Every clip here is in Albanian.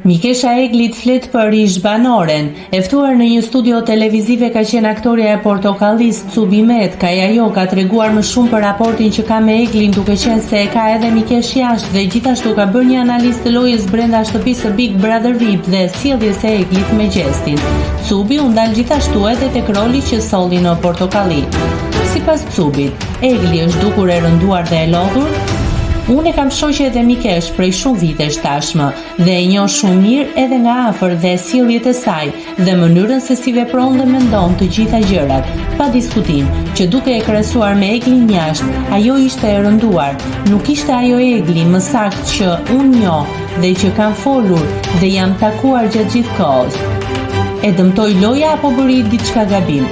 Mikesha Eglit flet për ish banoren. E ftuar në një studio televizive ka qenë aktoreja e Portokallis Cubi Metkaj. Ajo ka treguar më shumë për raportin që ka me Eglin, duke qenë se e ka edhe Mikesh jashtë dhe gjithashtu ka bërë një analizë të lojës brenda shtëpisë Big Brother VIP dhe sjelljes së Eglit me Gjestin. Cubi u ndal gjithashtu edhe tek roli që solli në Portokalli. Sipas Cubit, Egli është dukur e rënduar dhe e lodhur. Unë e kam shoqe dhe Mikesh prej shumë vitesh tashmë dhe e njoh shumë mirë edhe nga afër dhe sjelljet e saj dhe mënyrën se si vepron dhe mendon të gjitha gjërat. Pa diskutim që duke e krahasuar me Eglin jashtë, ajo ishte e rënduar. Nuk ishte ajo Egli, më saktë që unë njoh dhe që kam folur dhe jam takuar gjatë gjithë kohës. E dëmtoi loja apo bëri diçka gabim?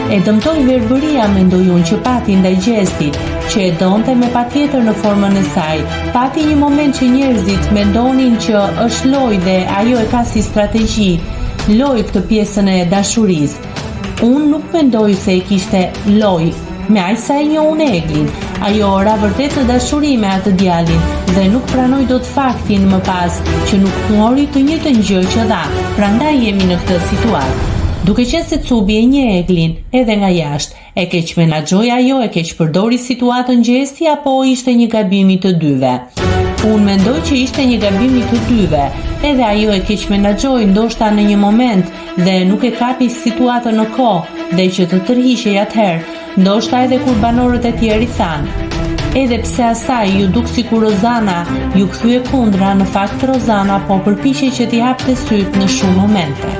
E dëmtoi verbëria, mendoi unë, që pati ndaj Gjestit, që e donte me patjetër në formën e saj. Pati një moment që njerëzit mendonin që është lojë dhe ajo e ka si strategji, lojë këtë pjesën e dashurisë. Unë nuk mendoj se e kishte lojë, me aq sa e njoh unë Eglin. Ajo ora vërtet në dashuri me atë djalin dhe nuk pranoi dot faktin më pas që nuk mori të njëjtën gjë që dha. Prandaj jemi në këtë situatë. Duke qenë se Cubi e njeh Eglin edhe nga jashtë, e keq menaxhoi ajo, e keq përdori situatën Gjesti apo ishte një gabim i të dyve? Unë mendoj që ishte një gabim i të dyve. Edhe ajo e keq menaxhoi ndoshta në një moment dhe nuk e kapi situatën në kohë dhe që të tërhiqej atëherë, ndoshta edhe kur banorët e tjerë thanë. Edhe pse asaj ju duk sikur Rozana ju kthye kundra, në fakt Rozana po përpiqej që t'i hapte syt në shumë momente.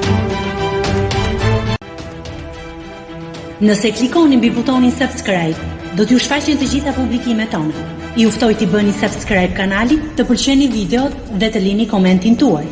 Nëse klikoni mbi butonin subscribe, do t'ju shfaqen të gjitha publikimet tona. Ju ftoj t'i bëni subscribe kanalit, të pëlqeni videot dhe të lini komentin tuaj.